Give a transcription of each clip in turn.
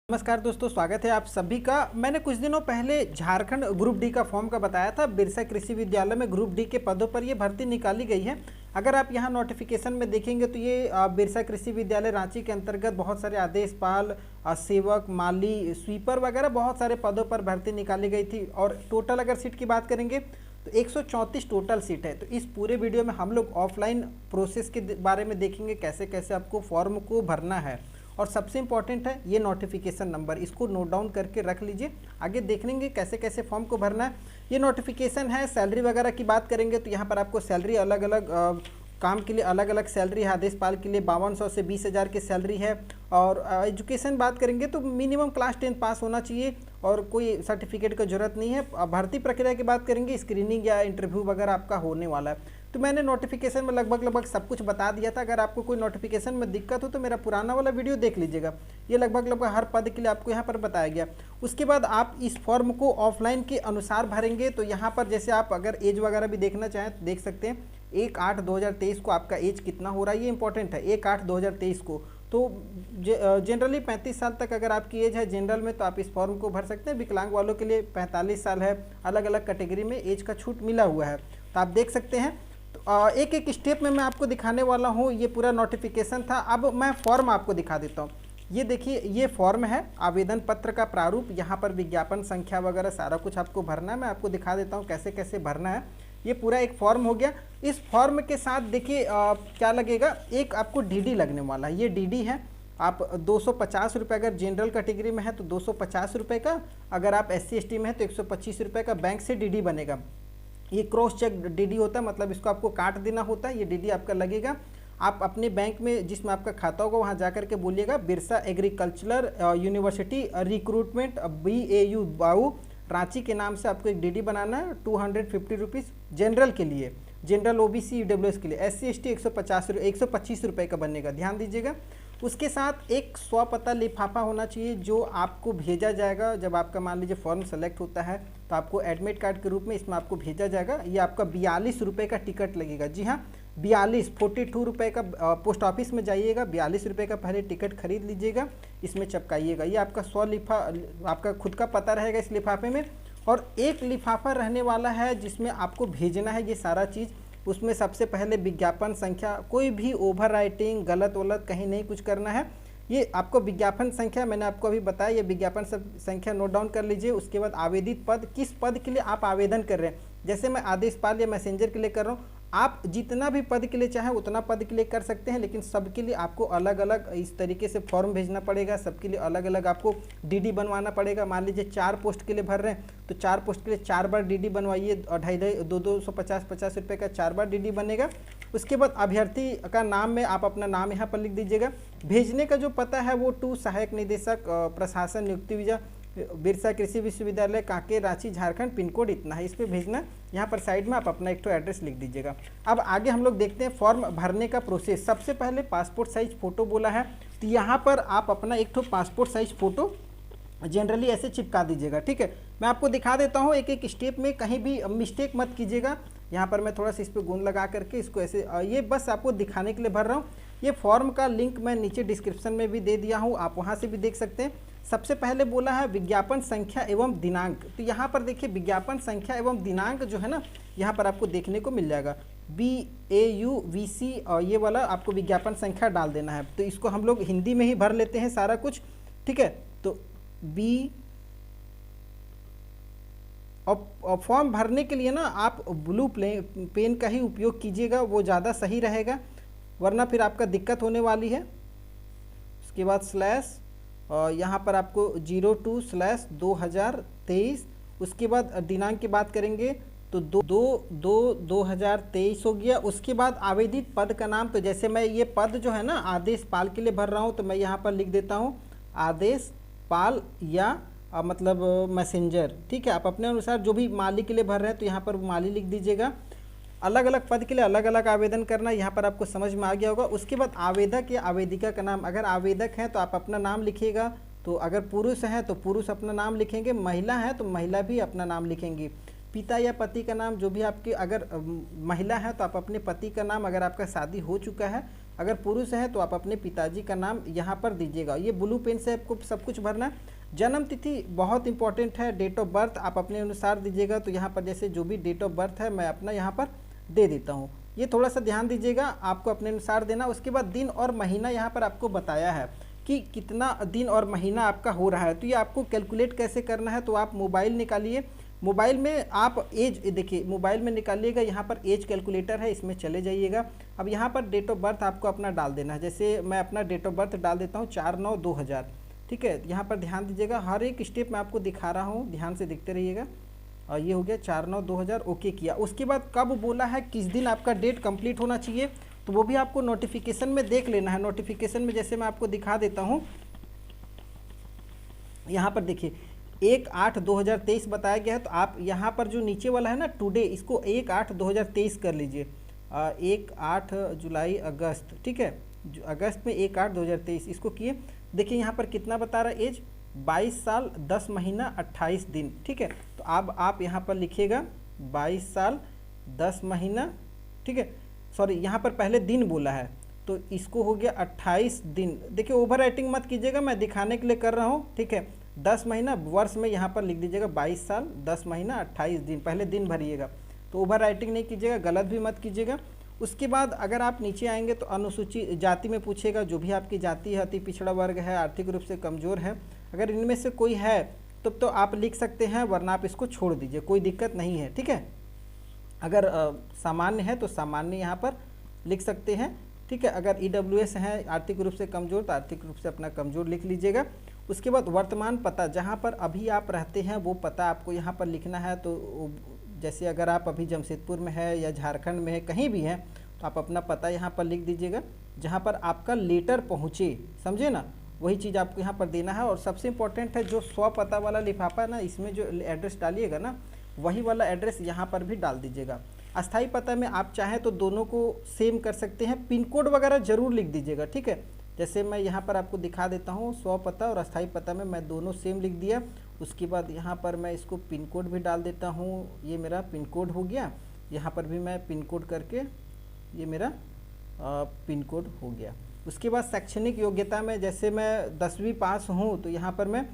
नमस्कार दोस्तों, स्वागत है आप सभी का। मैंने कुछ दिनों पहले झारखंड ग्रुप डी का फॉर्म का बताया था। बिरसा कृषि विद्यालय में ग्रुप डी के पदों पर ये भर्ती निकाली गई है। अगर आप यहाँ नोटिफिकेशन में देखेंगे तो ये बिरसा कृषि विद्यालय रांची के अंतर्गत बहुत सारे आदेशपाल, सेवक, माली, स्वीपर वगैरह बहुत सारे पदों पर भर्ती निकाली गई थी। और टोटल अगर सीट की बात करेंगे तो 134 टोटल सीट है। तो इस पूरे वीडियो में हम लोग ऑफलाइन प्रोसेस के बारे में देखेंगे, कैसे कैसे आपको फॉर्म को भरना है। और सबसे इंपॉर्टेंट है ये नोटिफिकेशन नंबर, इसको नोट डाउन करके रख लीजिए। आगे देख लेंगे कैसे कैसे फॉर्म को भरना है। ये नोटिफिकेशन है। सैलरी वगैरह की बात करेंगे तो यहाँ पर आपको सैलरी अलग अलग काम के लिए अलग अलग सैलरी है। आदेशपाल के लिए 5200 से 20,000 की सैलरी है। और एजुकेशन बात करेंगे तो मिनिमम क्लास 10 पास होना चाहिए और कोई सर्टिफिकेट की जरूरत नहीं है। भर्ती प्रक्रिया की बात करेंगे, स्क्रीनिंग या इंटरव्यू वगैरह आपका होने वाला है। तो मैंने नोटिफिकेशन में लगभग सब कुछ बता दिया था। अगर आपको कोई नोटिफिकेशन में दिक्कत हो तो मेरा पुराना वाला वीडियो देख लीजिएगा। ये लगभग हर पद के लिए आपको यहाँ पर बताया गया। उसके बाद आप इस फॉर्म को ऑफलाइन के अनुसार भरेंगे। तो यहाँ पर जैसे आप अगर एज वगैरह भी देखना चाहें तो देख सकते हैं। 1/8/2023 को आपका एज कितना हो रहा है, ये इंपॉर्टेंट है। 1/8/2023 को तो जनरली 35 साल तक अगर आपकी एज है जनरल में तो आप इस फॉर्म को भर सकते हैं। विकलांग वालों के लिए 45 साल है। अलग अलग कैटेगरी में एज का छूट मिला हुआ है, तो आप देख सकते हैं। तो एक एक स्टेप में मैं आपको दिखाने वाला हूँ। ये पूरा नोटिफिकेशन था। अब मैं फॉर्म आपको दिखा देता हूँ। ये देखिए, ये फॉर्म है, आवेदन पत्र का प्रारूप। यहाँ पर विज्ञापन संख्या वगैरह सारा कुछ आपको भरना है। मैं आपको दिखा देता हूँ कैसे कैसे भरना है। ये पूरा एक फॉर्म हो गया। इस फॉर्म के साथ देखिए क्या लगेगा, एक आपको डीडी लगने वाला है। ये डीडी है। आप 250 रुपये अगर जनरल कैटेगरी में है तो 250 रुपये का, अगर आप SC/ST में है तो 125 रुपये का बैंक से डीडी बनेगा। ये क्रॉस चेक डीडी होता है, मतलब इसको आपको काट देना होता है। ये डीडी आपका लगेगा। आप अपने बैंक में जिसमें आपका खाता होगा वहाँ जा करके बोलिएगा Birsa agricultural university recruitment BAU बाऊ रांची के नाम से आपको एक डीडी बनाना है। 250 रुपीज़ जनरल के लिए, जनरल OBC EWS के लिए। SC/ST 125 रुपये का बनेगा, ध्यान दीजिएगा। उसके साथ एक स्वपता लिफाफा होना चाहिए जो आपको भेजा जाएगा जब आपका मान लीजिए फॉर्म सेलेक्ट होता है तो आपको एडमिट कार्ड के रूप में इसमें आपको भेजा जाएगा। ये आपका 42 रुपये का टिकट लगेगा। जी हाँ, 42 रुपये का। पोस्ट ऑफिस में जाइएगा, 42 रुपये का पहले टिकट खरीद लीजिएगा, इसमें चिपकाइएगा। ये आपका आपका खुद का पता रहेगा इस लिफाफे में। और एक लिफाफा रहने वाला है जिसमें आपको भेजना है ये सारा चीज़। उसमें सबसे पहले विज्ञापन संख्या, कोई भी ओवर राइटिंग गलत वलत कहीं नहीं कुछ करना है। ये आपको विज्ञापन संख्या मैंने आपको अभी बताया, ये विज्ञापन संख्या नोट डाउन कर लीजिए। उसके बाद आवेदित पद, किस पद के लिए आप आवेदन कर रहे हैं। जैसे मैं आदेशपाल या मैसेंजर के लिए कर रहा हूँ, आप जितना भी पद के लिए चाहें उतना पद के लिए कर सकते हैं, लेकिन सबके लिए आपको अलग अलग इस तरीके से फॉर्म भेजना पड़ेगा। सबके लिए अलग अलग आपको डीडी बनवाना पड़ेगा। मान लीजिए 4 पोस्ट के लिए भर रहे हैं तो 4 पोस्ट के लिए 4 बार डीडी बनवाइए। 250 रुपये का 4 बार डीडी बनेगा। उसके बाद अभ्यर्थी का नाम में आप अपना नाम यहाँ पर लिख दीजिएगा। भेजने का जो पता है वो टू सहायक निदेशक प्रशासन नियुक्ति विजा बिरसा कृषि विश्वविद्यालय कांकेर रांची झारखंड, पिन कोड इतना है, इस पर भेजना। यहाँ पर साइड में आप अपना एक एड्रेस लिख दीजिएगा। अब आगे हम लोग देखते हैं फॉर्म भरने का प्रोसेस। सबसे पहले पासपोर्ट साइज फ़ोटो बोला है, तो यहाँ पर आप अपना एक पासपोर्ट साइज फ़ोटो जनरली ऐसे चिपका दीजिएगा। ठीक है, मैं आपको दिखा देता हूँ एक एक स्टेप में, कहीं भी मिस्टेक मत कीजिएगा। यहाँ पर मैं थोड़ा सा इस पर गोंद लगा करके इसको ऐसे, ये बस आपको दिखाने के लिए भर रहा हूँ। ये फॉर्म का लिंक मैं नीचे डिस्क्रिप्शन में भी दे दिया हूँ, आप वहाँ से भी देख सकते हैं। सबसे पहले बोला है विज्ञापन संख्या एवं दिनांक। तो यहाँ पर देखिए विज्ञापन संख्या एवं दिनांक जो है ना, यहाँ पर आपको देखने को मिल जाएगा। BAU/VC और ये वाला आपको विज्ञापन संख्या डाल देना है। तो इसको हम लोग हिंदी में ही भर लेते हैं सारा कुछ। ठीक है, तो और फॉर्म भरने के लिए ना आप ब्लू पेन का ही उपयोग कीजिएगा, वो ज़्यादा सही रहेगा, वरना फिर आपका दिक्कत होने वाली है। उसके बाद स्लैश, और यहाँ पर आपको 02/2023। उसके बाद दिनांक की बात करेंगे तो 2/2/2023 हो गया। उसके बाद आवेदित पद का नाम, तो जैसे मैं ये पद जो है ना आदेशपाल के लिए भर रहा हूँ तो मैं यहाँ पर लिख देता हूँ आदेशपाल या मतलब मैसेंजर। ठीक है, आप अपने अनुसार जो भी माली के लिए भर रहे हैं तो यहाँ पर माली लिख दीजिएगा। अलग अलग पद के लिए अलग अलग आवेदन करना, यहाँ पर आपको समझ में आ गया होगा। उसके बाद आवेदक या आवेदिका का नाम, अगर आवेदक है तो आप अपना नाम लिखिएगा, तो अगर पुरुष है तो पुरुष अपना नाम लिखेंगे, महिला है तो महिला भी अपना नाम लिखेंगी। पिता या पति का नाम जो भी आपके, अगर महिला है तो आप अपने पति का नाम, अगर आपका शादी हो चुका है अगर पुरुष हैं तो आप अपने पिताजी का नाम यहाँ पर दीजिएगा। ये ब्लू पेन से आपको सब कुछ भरना है। जन्म तिथि बहुत इंपॉर्टेंट है, डेट ऑफ बर्थ आप अपने अनुसार दीजिएगा। तो यहाँ पर जैसे जो भी डेट ऑफ बर्थ है मैं अपना यहाँ पर दे देता हूँ, ये थोड़ा सा ध्यान दीजिएगा, आपको अपने अनुसार देना। उसके बाद दिन और महीना यहाँ पर आपको बताया है कि कितना दिन और महीना आपका हो रहा है। तो ये आपको कैलकुलेट कैसे करना है, तो आप मोबाइल निकालिए, मोबाइल में आप एज देखिए, मोबाइल में निकालिएगा, यहाँ पर एज कैलकुलेटर है, इसमें चले जाइएगा। अब यहाँ पर डेट ऑफ बर्थ आपको अपना डाल देना है। जैसे मैं अपना डेट ऑफ बर्थ डाल देता हूँ 4/9/2000, ठीक है। यहाँ पर ध्यान दीजिएगा, हर एक स्टेप मैं आपको दिखा रहा हूँ, ध्यान से देखते रहिएगा। और ये हो गया 4/9/2000, ओके किया। उसके बाद कब बोला है, किस दिन आपका डेट कंप्लीट होना चाहिए, तो वो भी आपको नोटिफिकेशन में देख लेना है। नोटिफिकेशन में जैसे मैं आपको दिखा देता हूँ, यहाँ पर देखिए 1/8/2023 बताया गया है। तो आप यहाँ पर जो नीचे वाला है ना टुडे, इसको 1/8/2023 कर लीजिए। 1/8 जुलाई अगस्त, ठीक है, अगस्त में 1/8/2023 इसको किए। देखिए यहाँ पर कितना बता रहा है एज, 22 साल 10 महीना 28 दिन, ठीक है। तो अब आप यहाँ पर लिखिएगा 22 साल 10 महीना, ठीक है, सॉरी यहाँ पर पहले दिन बोला है तो इसको हो गया 28 दिन। देखिए ओवर राइटिंग मत कीजिएगा, मैं दिखाने के लिए कर रहा हूँ, ठीक है। 10 महीना वर्ष में यहाँ पर लिख दीजिएगा 22 साल 10 महीना 28 दिन, पहले दिन भरिएगा। तो ओवर राइटिंग नहीं कीजिएगा, गलत भी मत कीजिएगा। उसके बाद अगर आप नीचे आएंगे तो अनुसूची जाति में पूछेगा, जो भी आपकी जाति है, अति पिछड़ा वर्ग है, आर्थिक रूप से कमज़ोर है, अगर इनमें से कोई है तब तो आप लिख सकते हैं, वरना आप इसको छोड़ दीजिए, कोई दिक्कत नहीं है, ठीक है। अगर सामान्य है तो सामान्य यहाँ पर लिख सकते हैं, ठीक है। अगर EWS है, आर्थिक रूप से कमज़ोर, तो आर्थिक रूप से अपना कमज़ोर लिख लीजिएगा। उसके बाद वर्तमान पता, जहाँ पर अभी आप रहते हैं वो पता आपको यहाँ पर लिखना है। तो जैसे अगर आप अभी जमशेदपुर में है या झारखंड में है, कहीं भी है, तो आप अपना पता यहाँ पर लिख दीजिएगा, जहाँ पर आपका लेटर पहुँचे, समझे ना, वही चीज़ आपको यहाँ पर देना है। और सबसे इम्पोर्टेंट है जो स्व पता वाला लिफाफा है ना, इसमें जो एड्रेस डालिएगा ना, वही वाला एड्रेस यहाँ पर भी डाल दीजिएगा। अस्थाई पता में आप चाहें तो दोनों को सेम कर सकते हैं, पिन कोड वगैरह ज़रूर लिख दीजिएगा, ठीक है। जैसे मैं यहाँ पर आपको दिखा देता हूँ, स्व पता और अस्थाई पता में मैं दोनों सेम लिख दिया। उसके बाद यहाँ पर मैं इसको पिन कोड भी डाल देता हूँ, ये मेरा पिन कोड हो गया। यहाँ पर भी मैं पिन कोड करके, ये मेरा पिन कोड हो गया। उसके बाद शैक्षणिक योग्यता में जैसे मैं 10वीं पास हूँ तो यहाँ पर मैं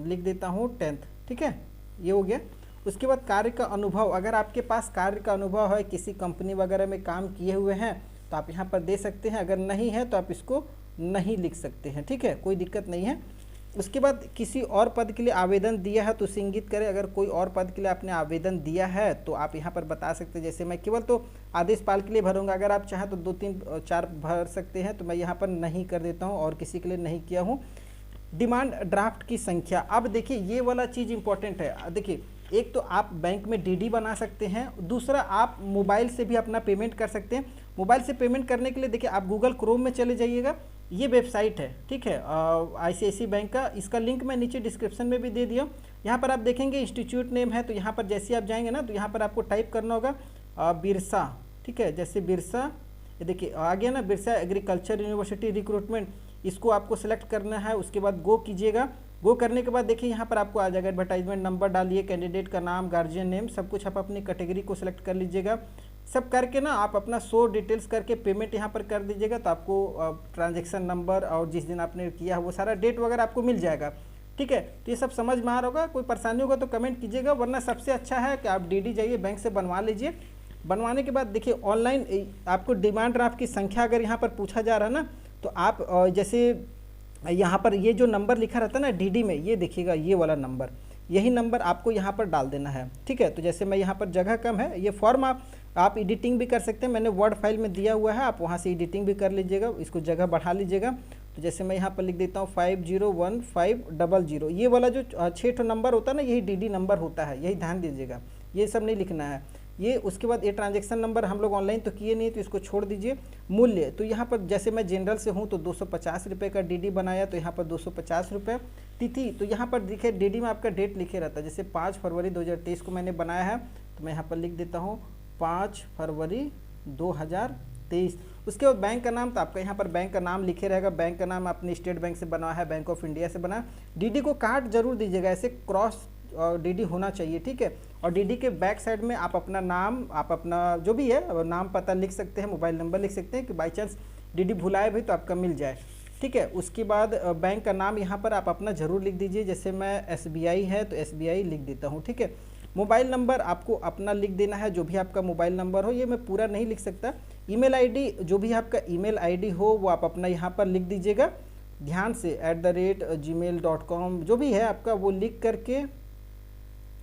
लिख देता हूँ 10th, ठीक है, ये हो गया। उसके बाद कार्य का अनुभव, अगर आपके पास कार्य का अनुभव है, किसी कंपनी वगैरह में काम किए हुए हैं तो आप यहाँ पर दे सकते हैं, अगर नहीं है तो आप इसको नहीं लिख सकते हैं, ठीक है, कोई दिक्कत नहीं है। उसके बाद किसी और पद के लिए आवेदन दिया है तो इंगित करें, अगर कोई और पद के लिए आपने आवेदन दिया है तो आप यहाँ पर बता सकते हैं। जैसे मैं केवल तो आदेशपाल के लिए भरूंगा, अगर आप चाहें तो 2 3 4 भर सकते हैं, तो मैं यहाँ पर नहीं कर देता हूँ और किसी के लिए नहीं किया हूँ। डिमांड ड्राफ्ट की संख्या, अब देखिए ये वाला चीज़ इंपॉर्टेंट है। देखिए एक तो आप बैंक में DD बना सकते हैं, दूसरा आप मोबाइल से भी अपना पेमेंट कर सकते हैं। मोबाइल से पेमेंट करने के लिए देखिए आप गूगल क्रोम में चले जाइएगा, ये वेबसाइट है, ठीक है, ICICI बैंक का, इसका लिंक मैं नीचे डिस्क्रिप्शन में भी दे दिया। यहाँ पर आप देखेंगे इंस्टीट्यूट नेम है, तो यहाँ पर जैसे आप जाएंगे ना तो यहाँ पर आपको टाइप करना होगा बिरसा, ठीक है, जैसे बिरसा, ये देखिए आ गया ना, बिरसा एग्रीकल्चर यूनिवर्सिटी रिक्रूटमेंट, इसको आपको सेलेक्ट करना है। उसके बाद गो कीजिएगा, गो करने के बाद देखिए यहाँ पर आपको आ जाएगा एडवर्टाइजमेंट नंबर डालिए, कैंडिडेट का नाम, गार्जियन नेम, सब कुछ आप अपनी कैटेगरी को सिलेक्ट कर लीजिएगा। सब करके ना आप अपना शो डिटेल्स करके पेमेंट यहाँ पर कर दीजिएगा, तो आपको ट्रांजैक्शन नंबर और जिस दिन आपने किया वो सारा डेट वगैरह आपको मिल जाएगा, ठीक है। तो ये सब समझ में आ रहा होगा, कोई परेशानी होगा तो कमेंट कीजिएगा, वरना सबसे अच्छा है कि आप DD जाइए बैंक से बनवा लीजिए। बनवाने के बाद देखिए ऑनलाइन आपको डिमांड ड्राफ्ट की संख्या अगर यहाँ पर पूछा जा रहा है ना, तो आप जैसे यहाँ पर ये जो नंबर लिखा रहता है ना DD में, ये देखिएगा ये वाला नंबर, यही नंबर आपको यहाँ पर डाल देना है, ठीक है। तो जैसे मैं यहाँ पर जगह कम है, ये फॉर्म आप एडिटिंग भी कर सकते हैं, मैंने वर्ड फाइल में दिया हुआ है, आप वहाँ से एडिटिंग भी कर लीजिएगा, इसको जगह बढ़ा लीजिएगा। तो जैसे मैं यहाँ पर लिख देता हूँ 501500, ये वाला जो 6 नंबर होता है ना, यही DD नंबर होता है, यही ध्यान दीजिएगा, ये सब नहीं लिखना है ये। उसके बाद ये ट्रांजैक्शन नंबर हम लोग ऑनलाइन तो किए नहीं, तो इसको छोड़ दीजिए। मूल्य, तो यहाँ पर जैसे मैं जनरल से हूँ तो 250 रुपये का DD बनाया, तो यहाँ पर 250 रुपये। तिथि, तो यहाँ पर देखिए DD में आपका डेट लिखे रहता है, जैसे 5 फरवरी 2023 को मैंने बनाया है, तो मैं यहाँ पर लिख देता हूँ 5 फरवरी 2023। उसके बाद बैंक का नाम, तो आपका यहाँ पर बैंक का नाम लिखे रहेगा, बैंक का नाम आपने स्टेट बैंक से बनाया है, बैंक ऑफ इंडिया से बना। DD को काट जरूर दीजिएगा, ऐसे क्रॉस डीडी होना चाहिए, ठीक है। और डीडी के बैक साइड में आप अपना नाम, आप अपना जो भी है नाम पता लिख सकते हैं, मोबाइल नंबर लिख सकते हैं कि बाई चांस डीडी भुलाए भी तो आपका मिल जाए, ठीक है। उसके बाद बैंक का नाम यहाँ पर आप अपना ज़रूर लिख दीजिए, जैसे मैं SBI है तो SBI लिख देता हूँ, ठीक है। मोबाइल नंबर आपको अपना लिख देना है, जो भी आपका मोबाइल नंबर हो, ये मैं पूरा नहीं लिख सकता। ईमेल आईडी, जो भी आपका ईमेल आईडी हो वो आप अपना यहाँ पर लिख दीजिएगा ध्यान से, @gmail.com जो भी है आपका वो लिख करके,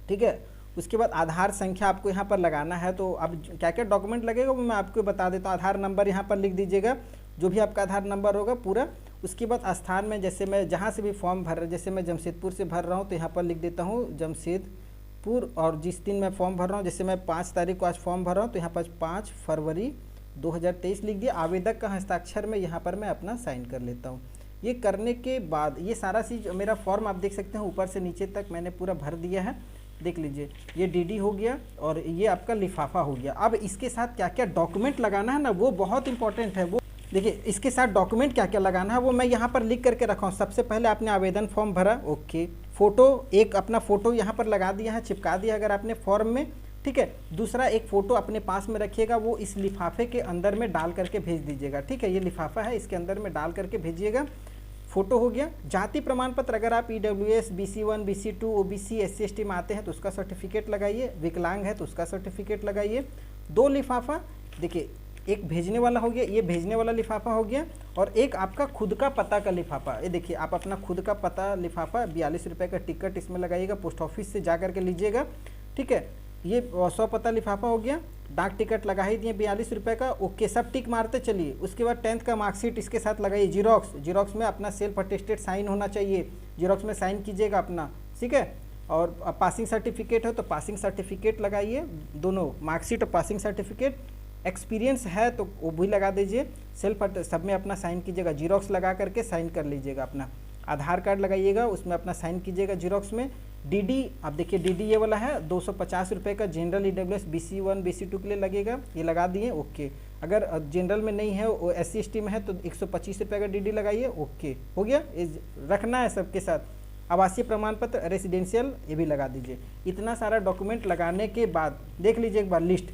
ठीक है। उसके बाद आधार संख्या आपको यहाँ पर लगाना है, तो अब क्या क्या डॉक्यूमेंट लगेगा वो मैं आपको बता देता हूँ। आधार नंबर यहाँ पर लिख दीजिएगा, जो भी आपका आधार नंबर होगा पूरा। उसके बाद स्थान में, जैसे मैं जहाँ से भी फॉर्म भर रहा, जैसे मैं जमशेदपुर से भर रहा हूँ तो यहाँ पर लिख देता हूँ जमशेदपुर, और जिस दिन मैं फॉर्म भर रहा हूँ, जैसे मैं 5 तारीख को आज फॉर्म भर रहा हूँ तो यहाँ पर 5 फरवरी 2023 लिख दिया। आवेदक का हस्ताक्षर में यहाँ पर मैं अपना साइन कर लेता हूँ। ये करने के बाद ये सारा चीज़, मेरा फॉर्म आप देख सकते हैं ऊपर से नीचे तक मैंने पूरा भर दिया है, देख लीजिए। ये डीडी हो गया और ये आपका लिफाफा हो गया। अब इसके साथ क्या क्या डॉक्यूमेंट लगाना है ना, वो बहुत इंपॉर्टेंट है। वो देखिए, इसके साथ डॉक्यूमेंट क्या क्या लगाना है वो मैं यहाँ पर लिख करके रखा हूँ। सबसे पहले आपने आवेदन फॉर्म भरा, ओके। फ़ोटो, एक अपना फ़ोटो यहाँ पर लगा दिया है, चिपका दिया अगर आपने फॉर्म में, ठीक है। दूसरा एक फ़ोटो अपने पास में रखिएगा, वो इस लिफाफे के अंदर में डाल करके भेज दीजिएगा, ठीक है। ये लिफाफा है, इसके अंदर में डाल करके भेजिएगा। फ़ोटो हो गया। जाति प्रमाण पत्र, अगर आप EWS, BC1, BC2, OBC, SC ST में आते हैं तो उसका सर्टिफिकेट लगाइए। विकलांग है तो उसका सर्टिफिकेट लगाइए। 2 लिफाफा, देखिए, एक भेजने वाला हो गया, ये भेजने वाला लिफाफा हो गया, और एक आपका खुद का पता का लिफाफा। ये देखिए, आप अपना खुद का पता लिफाफा 42 रुपये का टिकट इसमें लगाइएगा, पोस्ट ऑफिस से जा करके लीजिएगा, ठीक है। ये 100 पता लिफाफा हो गया। डाक टिकट लगा ही दिए 42 रुपये का, ओके, सब टिक मारते चलिए। उसके बाद 10th का मार्कशीट इसके साथ लगाइए। जीरोक्स में अपना सेल्फ अटेस्टेड साइन होना चाहिए, जीरोक्स में साइन कीजिएगा अपना, ठीक है। और पासिंग सर्टिफिकेट है तो पासिंग सर्टिफिकेट लगाइए, दोनों मार्कशीट और पासिंग सर्टिफिकेट। एक्सपीरियंस है तो वो भी लगा दीजिए, सेल्फ सब में अपना साइन कीजिएगा, जीरोक्स लगा करके साइन कर लीजिएगा अपना। आधार कार्ड लगाइएगा, उसमें अपना साइन कीजिएगा जीरोक्स में। डीडी, अब देखिए डीडी ये वाला है 250 रुपये का, जनरल EWS BC1 BC2 के लिए लगेगा, ये लगा दिए, ओके। अगर जनरल में नहीं है, वो SC ST में है तो 125 रुपये का डीडी लगाइए, ओके, हो गया। रखना है सबके साथ। आवासीय प्रमाण पत्र, रेसिडेंशियल, ये भी लगा दीजिए। इतना सारा डॉक्यूमेंट लगाने के बाद देख लीजिए एक बार लिस्ट,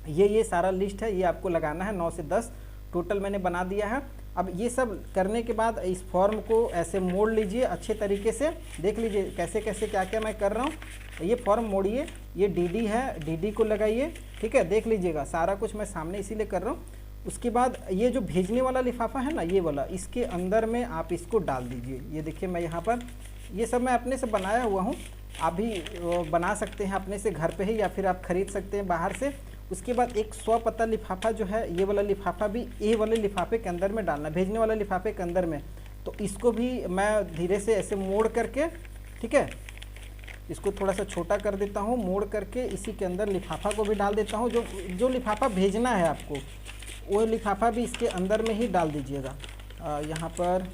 ये सारा लिस्ट है, ये आपको लगाना है। 9 से 10 टोटल मैंने बना दिया है। अब ये सब करने के बाद इस फॉर्म को ऐसे मोड़ लीजिए अच्छे तरीके से, देख लीजिए कैसे कैसे क्या क्या मैं कर रहा हूँ। ये फॉर्म मोड़िए, ये डीडी है, डीडी को लगाइए, ठीक है। देख लीजिएगा सारा कुछ मैं सामने इसीलिए कर रहा हूँ। उसके बाद ये जो भेजने वाला लिफाफा है ना, ये वाला, इसके अंदर में आप इसको डाल दीजिए। ये देखिए मैं यहाँ पर, ये सब मैं अपने से बनाया हुआ हूँ, आप भी बना सकते हैं अपने से घर पे ही, या फिर आप खरीद सकते हैं बाहर से। उसके बाद एक 100 पत्ता लिफाफा जो है, ये वाला लिफाफा भी ए वाले लिफाफे के अंदर में डालना, भेजने वाला लिफाफे के अंदर में। तो इसको भी मैं धीरे से ऐसे मोड़ करके, ठीक है, इसको थोड़ा सा छोटा कर देता हूँ, मोड़ करके इसी के अंदर लिफाफा को भी डाल देता हूँ। जो लिफाफा भेजना है आपको, वो लिफाफा भी इसके अंदर में ही डाल दीजिएगा। यहाँ पर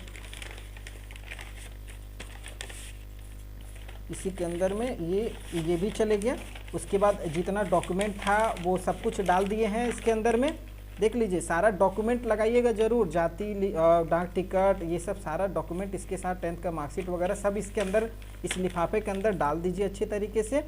इसी के अंदर में ये भी चले गया। उसके बाद जितना डॉक्यूमेंट था वो सब कुछ डाल दिए हैं इसके अंदर में, देख लीजिए सारा डॉक्यूमेंट लगाइएगा ज़रूर, जाति, डाक टिकट, ये सब सारा डॉक्यूमेंट इसके साथ 10th का मार्कशीट वगैरह सब इसके अंदर, इस लिफाफे के अंदर डाल दीजिए अच्छे तरीके से।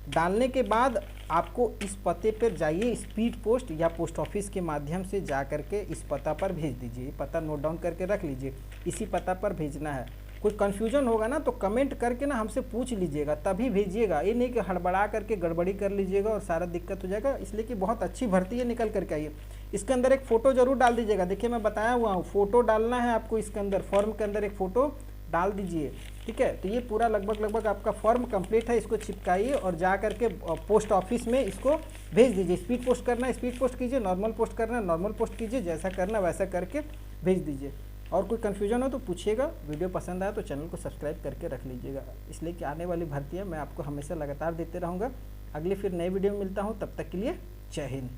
डालने के बाद आपको इस पते पर जाइए, स्पीड पोस्ट या पोस्ट ऑफिस के माध्यम से जा करके इस पता पर भेज दीजिए। पता नोट डाउन करके रख लीजिए, इसी पता पर भेजना है। कोई कन्फ्यूजन होगा ना तो कमेंट करके ना हमसे पूछ लीजिएगा, तभी भेजिएगा। ये नहीं कि हड़बड़ा करके गड़बड़ी कर लीजिएगा और सारा दिक्कत हो जाएगा, इसलिए कि बहुत अच्छी भर्ती है, निकल करके आइए। इसके अंदर एक फ़ोटो ज़रूर डाल दीजिएगा, देखिए मैं बताया हुआ हूँ, फ़ोटो डालना है आपको इसके अंदर, फॉर्म के अंदर एक फ़ोटो डाल दीजिए, ठीक है। तो ये पूरा लगभग आपका फॉर्म कंप्लीट है, इसको चिपकाइए और जा करके पोस्ट ऑफिस में इसको भेज दीजिए। स्पीड पोस्ट करना है स्पीड पोस्ट कीजिए, नॉर्मल पोस्ट करना है नॉर्मल पोस्ट कीजिए, जैसा करना वैसा करके भेज दीजिए। और कोई कन्फ्यूजन हो तो पूछिएगा। वीडियो पसंद आया तो चैनल को सब्सक्राइब करके रख लीजिएगा, इसलिए कि आने वाली भर्तियाँ मैं आपको हमेशा लगातार देते रहूँगा। अगली फिर नए वीडियो में मिलता हूँ, तब तक के लिए जय हिंद।